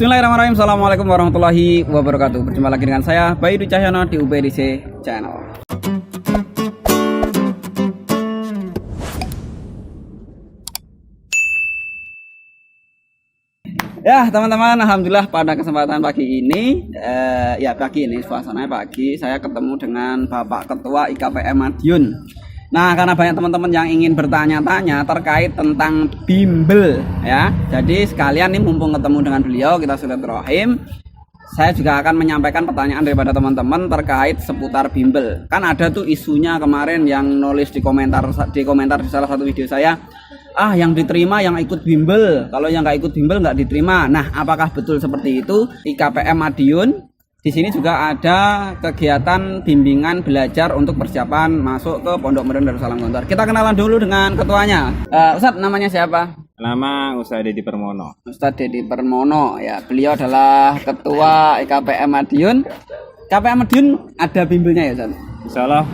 Bismillahirrahmanirrahim. Assalamualaikum warahmatullahi wabarakatuh. Berjumpa lagi dengan saya Bayu Cahyono di UPDC Channel. Ya teman-teman, alhamdulillah pada kesempatan pagi ini suasananya pagi, saya ketemu dengan Bapak Ketua IKPM Madiun. Nah, karena banyak teman-teman yang ingin bertanya-tanya terkait tentang bimbel ya. Jadi sekalian nih mumpung ketemu dengan beliau, kita silaturahim. Saya juga akan menyampaikan pertanyaan daripada teman-teman terkait seputar bimbel. Kan ada tuh isunya kemarin yang nulis di komentar di salah satu video saya. Yang diterima yang ikut bimbel, kalau yang nggak ikut bimbel nggak diterima. Nah, apakah betul seperti itu? IKPM Madiun di sini juga ada kegiatan bimbingan belajar untuk persiapan masuk ke Pondok Modern Darussalam Gontor. Kita kenalan dulu dengan ketuanya. Ustadz, namanya siapa? Nama Ustadz Dedi Permono. Ustadz Dedi Permono ya. Beliau adalah ketua IKPM Madiun. IKPM Madiun ada bimbelnya ya, Ustadz? Insyaallah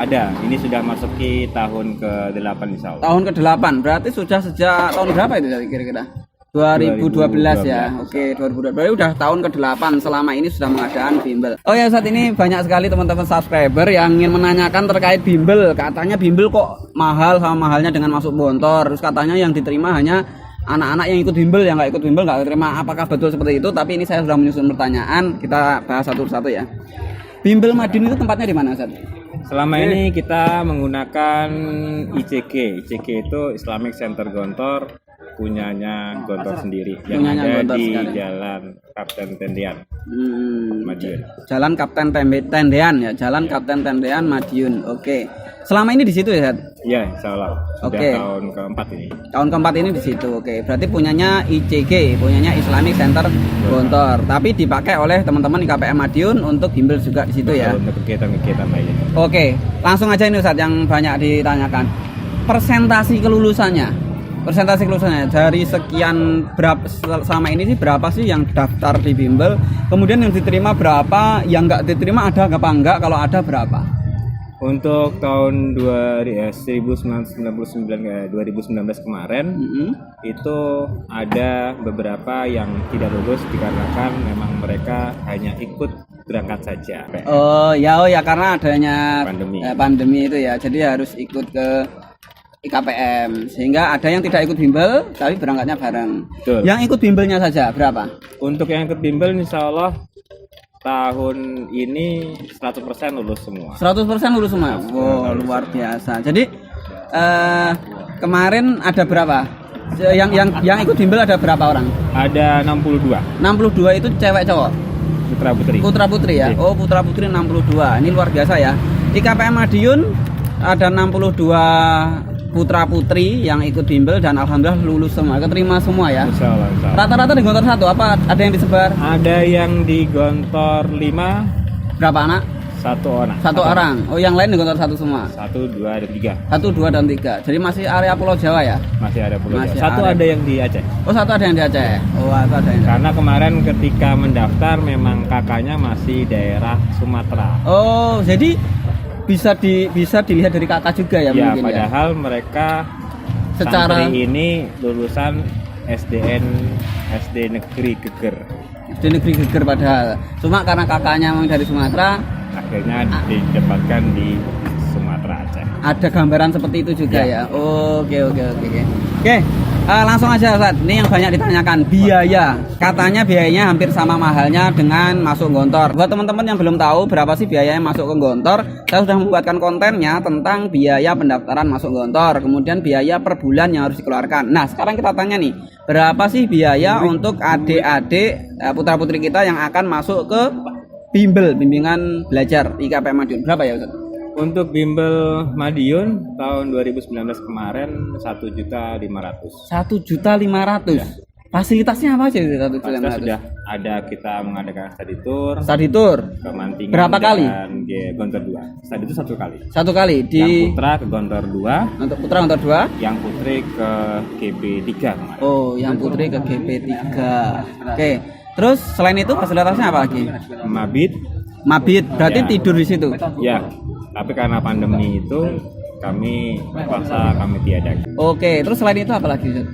ada. Ini sudah masuki tahun ke-8 insyaallah. Tahun ke-8. Berarti sudah sejak tahun berapa itu kira-kira? 2012 ya. Oke, 2012. Berarti udah tahun ke-8 selama ini sudah mengadakan bimbel. Oh ya, saat ini banyak sekali teman-teman subscriber yang ingin menanyakan terkait bimbel. Katanya bimbel kok mahal, sama mahalnya dengan masuk Gontor. Terus katanya yang diterima hanya anak-anak yang ikut bimbel, yang nggak ikut bimbel nggak diterima. Apakah betul seperti itu? Tapi ini saya sudah menyusun pertanyaan, kita bahas satu-satu ya. Bimbel Madiun itu tempatnya di mana, Ustaz? Selama ini kita menggunakan ICG. ICG itu Islamic Center Gontor, punyanya Gontor sendiri yang punyanya ada Gontor di sekali. Jalan Kapten Tendean Madiun. Jalan Kapten Tendean ya, Jalan Kapten Tendean Madiun. Oke. Selama ini di situ ya, Ustaz? Iya, insyaallah. Sudah Oke. tahun keempat ini. Tahun keempat ini di situ. Oke, berarti punyanya ICG, punyanya Islamic Center Gontor. Tapi dipakai oleh teman-teman IKPM Madiun untuk bimbel juga di situ ya. Untuk kegiatan-kegiatan lainnya. Oke, langsung aja ini Ustaz yang banyak ditanyakan. Persentase kelulusannya dari sekian berapa selama ini sih, berapa sih yang daftar di bimbel, kemudian yang diterima berapa, yang nggak diterima ada apa enggak, kalau ada berapa? Untuk tahun 2019 kemarin itu ada beberapa yang tidak lulus dikarenakan memang mereka hanya ikut berangkat saja. Oh ya karena adanya Pandemi. itu ya, jadi harus ikut ke IKPM, sehingga ada yang tidak ikut bimbel tapi berangkatnya bareng. Betul. Yang ikut bimbelnya saja berapa? Untuk yang ikut bimbel insyaallah tahun ini 100% lulus semua. 100% lulus semua. Wow, luar biasa. Jadi kemarin ada berapa? Yang ikut bimbel ada berapa orang? Ada 62. 62 itu cewek cowok? Putra-putri. Putra-putri ya. Oh, putra-putri 62. Ini luar biasa ya. IKPM Madiun ada 62 putra-putri yang ikut bimbel dan alhamdulillah lulus semua, keterima semua ya. Insyaallah. Rata-rata di Gontor 1 apa ada yang disebar? Ada yang di Gontor 5. Berapa anak? Satu orang. Oh, yang lain di Gontor 1 semua. 1, 2, dan 3. 1, 2, dan 3. Jadi masih area Pulau Jawa ya? Masih ada Pulau Masih Jawa. Satu ada. ada yang di Aceh. Oh, satu ada yang di Aceh. Oh, satu ada yang di Aceh. Karena kemarin ketika mendaftar memang kakaknya masih daerah Sumatera. Oh, jadi bisa dilihat dari kakak juga ya, Ya, mungkin padahal mereka secara santri ini lulusan SD Negeri Geger. di negeri Geger padahal. Cuma karena kakaknya memang dari Sumatera, Akhirnya didapatkan di Sumatera Aceh. ada gambaran seperti itu juga ya. Oke. Langsung aja Ustaz. Ini yang banyak ditanyakan, biaya. Katanya biayanya hampir sama mahalnya dengan masuk Gontor. Buat teman-teman yang belum tahu berapa sih biaya yang masuk ke Gontor, saya sudah membuatkan kontennya tentang biaya pendaftaran masuk Gontor, kemudian biaya per bulan yang harus dikeluarkan. Nah, sekarang kita tanya nih, berapa sih biaya untuk adik-adik putra-putri kita yang akan masuk ke bimbingan belajar IKPM Madiun? Berapa ya Ustaz? Untuk bimbel Madiun tahun 2019 kemarin 1.500.000. 1.500.000. Ya. Fasilitasnya apa aja itu 1.500.000? Sudah ada, kita mengadakan study tour ke Mantingan berapa kali? Dan Gontor 2. Study itu 1 kali. 1 kali di Yang putra ke Gontor 2, untuk putra Gontor 2, yang putri ke GB 3 kemarin. oh yang putri ke GP 3. Oke. Terus selain itu fasilitasnya apa lagi? Mabit berarti Ya. tidur di situ. Ya, tapi karena pandemi itu kami terpaksa tiadakan. Oke, terus selain itu apa lagi? Ustaz?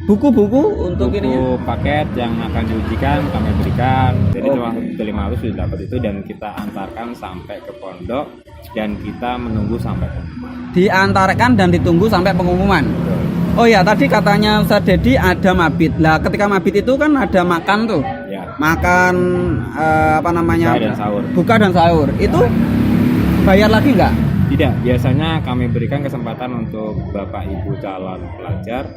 Buku-buku untuk ini buku paket yang akan diujikan kami berikan. Jadi waktu 500 sudah dapat itu dan kita antarkan sampai ke pondok dan kita menunggu sampai pengumuman. diantarkan dan ditunggu sampai pengumuman. Betul. Oh ya, tadi katanya Ustaz Dedi ada mabit. Lah ketika mabit itu kan ada makan tuh. Ya. Makan apa namanya? Buka dan sahur. Buka dan sahur. Itu bayar lagi nggak? Tidak, biasanya kami berikan kesempatan untuk Bapak Ibu calon pelajar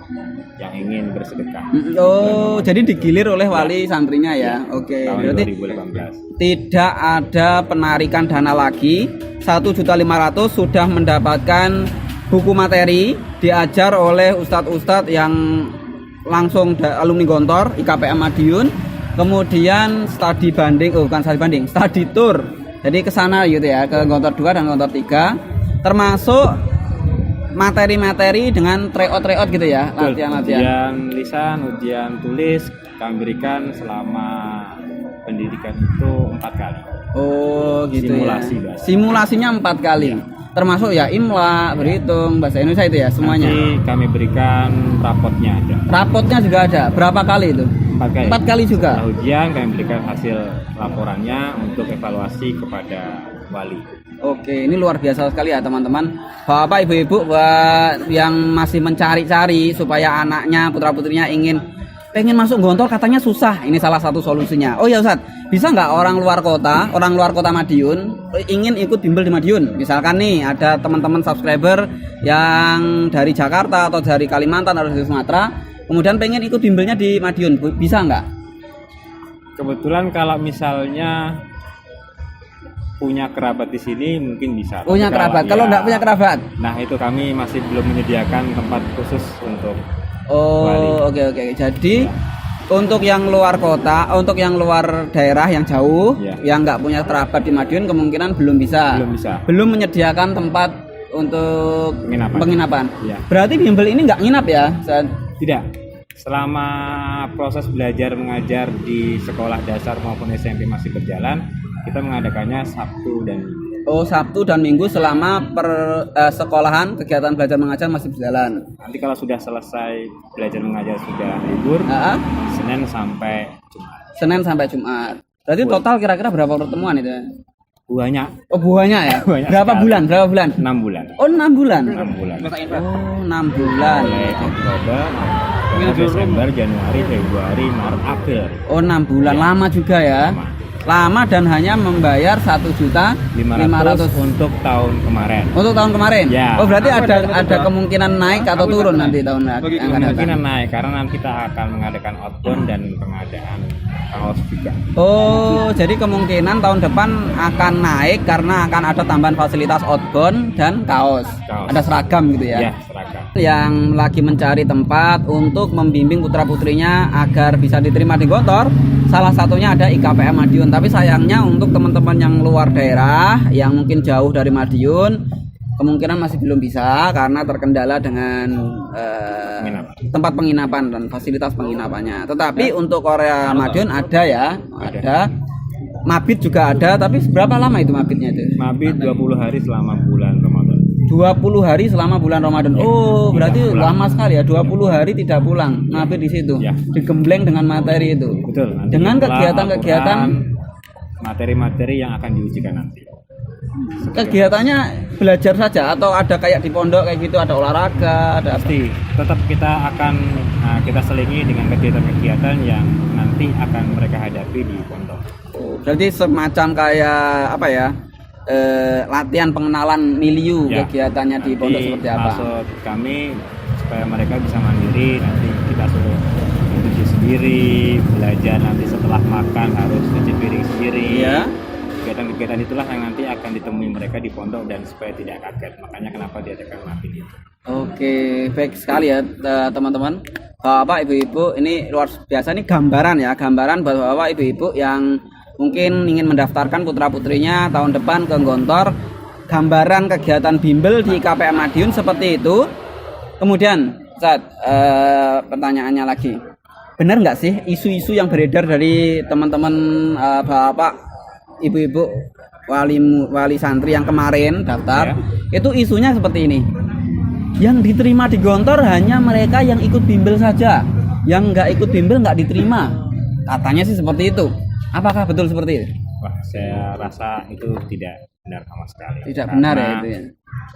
yang ingin bersedekah. Oh, jadi digilir oleh wali santrinya ya. Oke, Tahun berarti 2018. tidak ada penarikan dana lagi. 1.500.000 sudah mendapatkan buku materi, diajar oleh ustadz-ustadz yang langsung alumni Gontor IKPM Madiun. Kemudian studi banding, bukan studi banding, studi tour. Jadi ke sana gitu ya, ke Gontor 2 dan Gontor 3, termasuk materi-materi dengan tryout gitu ya, latihan-latihan. Ujian lisan, ujian tulis kami berikan selama pendidikan itu 4 kali. Oh gitu. Simulasi, ya. Mas. Simulasinya 4 kali. Termasuk ya imla, berhitung, bahasa Indonesia itu ya semuanya. Nanti kami berikan rapotnya ada. Rapotnya juga ada. Berapa kali itu? 4 kali. 4 kali juga. Setelah ujian kami berikan hasil laporannya untuk evaluasi kepada wali. Oke, ini luar biasa sekali ya teman-teman. Bapak, ibu-ibu yang masih mencari-cari supaya anaknya, putra-putrinya pengen masuk Gontor katanya susah. Ini salah satu solusinya. Oh ya Ustadz, bisa nggak orang luar kota Madiun ingin ikut bimbel di Madiun? Misalkan nih ada teman-teman subscriber yang dari Jakarta atau dari Kalimantan atau dari Sumatera, kemudian pengen ikut bimbelnya di Madiun, bisa nggak? Kebetulan kalau misalnya punya kerabat di sini mungkin bisa. Punya kerabat. Kalau nggak punya kerabat? Nah itu kami masih belum menyediakan tempat khusus untuk. Oh, oke. Jadi untuk yang luar kota, untuk yang luar daerah yang jauh, yang nggak punya kerabat di Madiun kemungkinan belum bisa. Belum menyediakan tempat untuk penginapan. Ya. Berarti bimbel ini nggak nginap ya? Tidak. Selama proses belajar mengajar di sekolah dasar maupun SMP masih berjalan, kita mengadakannya Sabtu dan Minggu. Oh, Sabtu dan Minggu selama sekolahan kegiatan belajar mengajar masih berjalan. Nanti kalau sudah selesai belajar mengajar sudah libur, Senin sampai Jumat. Senin sampai Jumat. Berarti total kira-kira berapa pertemuan itu? Banyak. Oh, banyak ya? Banyak berapa sekali. bulan? Berapa bulan? 6 bulan. Oh, 6 bulan. 6 bulan. Oh, 6 bulan. Mulai Oktober, Desember, Januari, Februari, Maret, April. Oh, 6 bulan. Ya. Lama juga ya? Lama dan hanya membayar 1.500.000 untuk tahun kemarin. Untuk tahun kemarin? Ya. Oh, berarti ada kemungkinan naik atau turun nanti tahun yang akan datang? Kemungkinan naik karena nanti kita akan mengadakan outbound dan pengadaan kaos juga. Oh, jadi kemungkinan tahun depan akan naik karena akan ada tambahan fasilitas outbound dan kaos. Ada seragam gitu ya? Ya, seragam. Yang lagi mencari tempat untuk membimbing putra-putrinya agar bisa diterima di Gontor, salah satunya ada IKPM Madiun. Tapi sayangnya untuk teman-teman yang luar daerah yang mungkin jauh dari Madiun, kemungkinan masih belum bisa karena terkendala dengan tempat penginapan dan fasilitas penginapannya. Tetapi untuk Korea Madiun ada ya, ada. Mabit juga ada, tapi berapa lama itu mabitnya itu? Mabit 20 hari selama bulan Ramadan. 20 hari selama bulan Ramadan. Oh, berarti lama sekali ya, 20 hari tidak pulang. Mabit di situ. Ya. Digembleng dengan materi itu. Betul. Dengan kegiatan-kegiatan materi-materi yang akan diujikan nanti. Kegiatannya belajar saja atau ada kayak di pondok kayak gitu, ada olahraga, ada pasti tetap kita akan kita selingi dengan kegiatan-kegiatan yang nanti akan mereka hadapi di pondok. Oh, berarti semacam kayak apa ya? Latihan pengenalan milieu ya, kegiatannya di pondok seperti apa? Maksud kami supaya mereka bisa mandiri, nanti kita suruh cuci sendiri, belajar nanti setelah makan harus cuci piring sendiri. Ya. Kegiatan-kegiatan itulah yang nanti akan ditemui mereka di pondok dan supaya tidak kaget. Makanya kenapa diadakan mabit itu. Oke, baik sekali ya teman-teman. Bapak, ibu-ibu, ini luar biasa, ini gambaran ya, gambaran buat bapak, ibu-ibu yang mungkin ingin mendaftarkan putra-putrinya tahun depan ke Gontor. Gambaran kegiatan bimbel di KPM Madiun seperti itu. Kemudian, pertanyaannya lagi, benar nggak sih isu-isu yang beredar dari teman-teman bapak, ibu-ibu, wali santri yang kemarin daftar, itu isunya seperti ini? Yang diterima di Gontor hanya mereka yang ikut bimbel saja. yang nggak ikut bimbel nggak diterima. Katanya sih seperti itu. Apakah betul seperti itu? Wah, saya rasa itu tidak benar sama sekali. Tidak benar ya itu ya.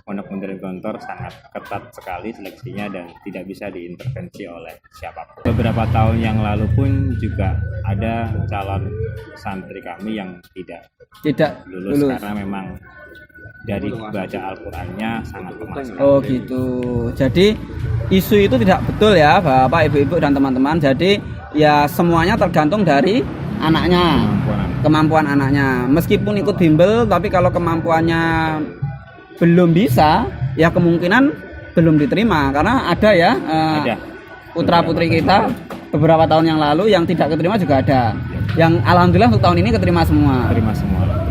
Pondok Pesantren Gontor sangat ketat sekali seleksinya dan tidak bisa diintervensi oleh siapapun. Beberapa tahun yang lalu pun juga ada calon santri kami yang tidak lulus karena memang dari baca Al-Qur'annya sangat lemah sekali. Oh gitu. Jadi isu itu tidak betul ya Bapak, Ibu-ibu dan teman-teman. Jadi ya semuanya tergantung dari anaknya, kemampuan anaknya. Meskipun ikut bimbel, tapi kalau kemampuannya belum bisa, ya kemungkinan belum diterima. Karena ada ya putra putri kita beberapa tahun yang lalu yang tidak keterima juga ada. Yang alhamdulillah untuk tahun ini keterima semua.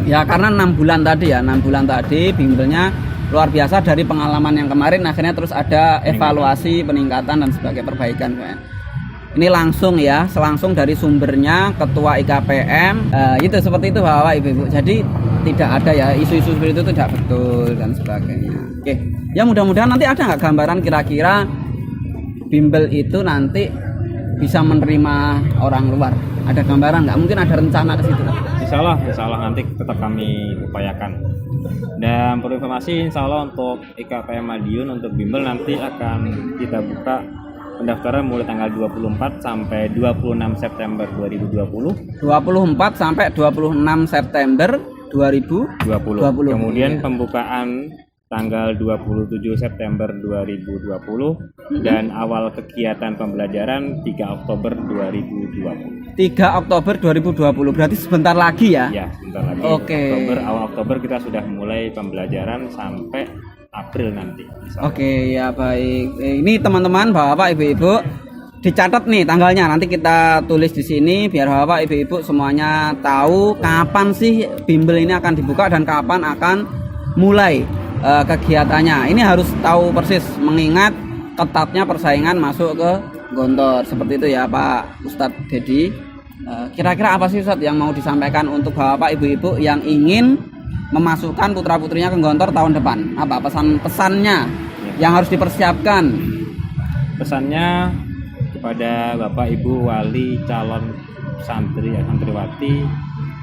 Ya karena 6 bulan tadi ya, 6 bulan tadi bimbelnya luar biasa. Dari pengalaman yang kemarin akhirnya terus ada evaluasi, peningkatan dan sebagai perbaikan. Ini langsung ya, selangsung dari sumbernya Ketua IKPM. Itu seperti itu Bapak Ibu. Jadi tidak ada ya isu-isu seperti itu tidak betul dan sebagainya. Oke, ya mudah-mudahan nanti ada nggak gambaran kira-kira bimbel itu nanti bisa menerima orang luar. Ada gambaran nggak? Mungkin ada rencana ke situ. Insya Allah nanti tetap kami upayakan. Dan perlu informasi, insya Allah untuk IKPM Madiun untuk bimbel nanti akan kita buka pendaftaran mulai tanggal 24 sampai 26 September 2020. 24 sampai 26 September 2020. Kemudian pembukaan tanggal 27 September 2020 dan awal kegiatan pembelajaran 3 Oktober 2020. 3 Oktober 2020 berarti sebentar lagi ya? Ya, sebentar lagi. Oke. Awal Oktober kita sudah mulai pembelajaran sampai April nanti. Oke, ya baik. Ini teman-teman, Bapak, Ibu-ibu, dicatat nih tanggalnya. Nanti kita tulis di sini biar Bapak, Ibu-ibu semuanya tahu kapan sih bimbel ini akan dibuka dan kapan akan mulai kegiatannya. Ini harus tahu persis mengingat ketatnya persaingan masuk ke Gontor. Seperti itu ya Pak Ustadz Dedi. Kira-kira apa sih Ustadz yang mau disampaikan untuk Bapak, Ibu-ibu yang ingin memasukkan putra-putrinya ke Gontor tahun depan? Apa pesan-pesannya yang harus dipersiapkan? Pesannya kepada Bapak Ibu wali calon santri santriwati,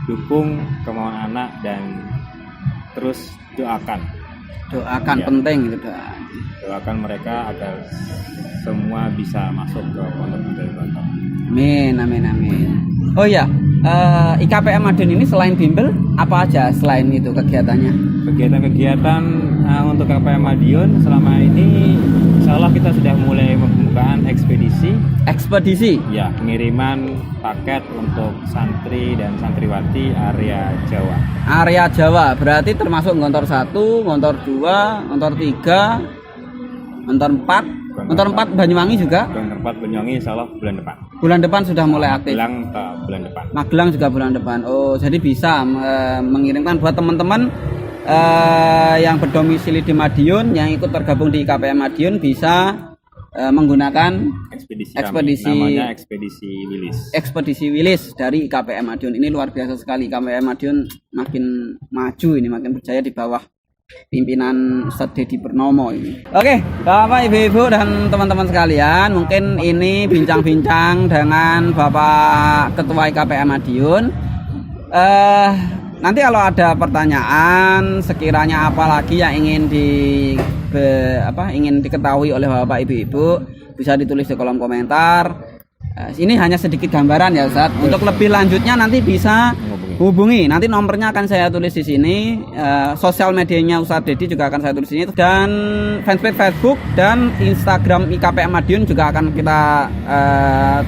dukung kemauan anak dan terus doakan ya, penting itu doakan mereka agar semua bisa masuk ke Pondok Pesantren Gontor. Amin. Oh ya, IKPM Madiun ini selain bimbel apa aja selain itu kegiatannya? Kegiatan untuk IKPM Madiun selama ini insya Allah kita sudah mulai pembukaan ekspedisi ya, pengiriman paket untuk santri dan santriwati area Jawa berarti termasuk Gontor 1, Gontor 2, Gontor 3, Gontor 4 Banyuwangi juga. Gontor 4 Banyuwangi insya Allah bulan depan sudah mulai aktif. Magelang juga bulan depan. Oh, jadi bisa mengirimkan buat teman-teman yang berdomisili di Madiun, yang ikut tergabung di IKPM Madiun bisa menggunakan ekspedisi namanya ekspedisi Wilis dari IKPM Madiun. Ini luar biasa sekali. IKPM Madiun makin maju ini, makin berjaya di bawah pimpinan Ustadz Dedi Purnomo ini. Oke, Bapak, Ibu-ibu dan teman-teman sekalian, mungkin ini bincang-bincang dengan Bapak Ketua IKPM Madiun. Nanti kalau ada pertanyaan sekiranya apalagi yang ingin ingin diketahui oleh Bapak Ibu-ibu, bisa ditulis di kolom komentar. Ini hanya sedikit gambaran ya Ustadz. Untuk lebih lanjutnya nanti bisa hubungi. Nanti nomornya akan saya tulis di sini. Sosial medianya Ustadz Dedi juga akan saya tulis di sini. Dan fanpage Facebook dan Instagram IKPM Madiun juga akan kita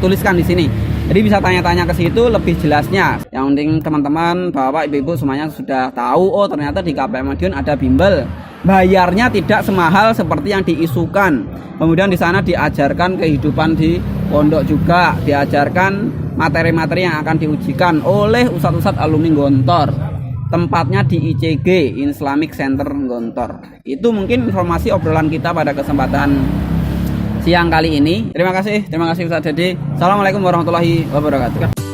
tuliskan di sini. Jadi bisa tanya-tanya ke situ lebih jelasnya. Yang penting teman-teman, Bapak, Ibu semuanya sudah tahu. Oh, ternyata di IKPM Madiun ada bimbel. Bayarnya tidak semahal seperti yang diisukan. Kemudian di sana diajarkan kehidupan di pondok juga, diajarkan materi-materi yang akan diujikan oleh ustadz-ustadz alumni Gontor. Tempatnya di ICG, Islamic Center Gontor. Itu mungkin informasi obrolan kita pada kesempatan siang kali ini. Terima kasih Ustadz Dedi. Assalamualaikum warahmatullahi wabarakatuh.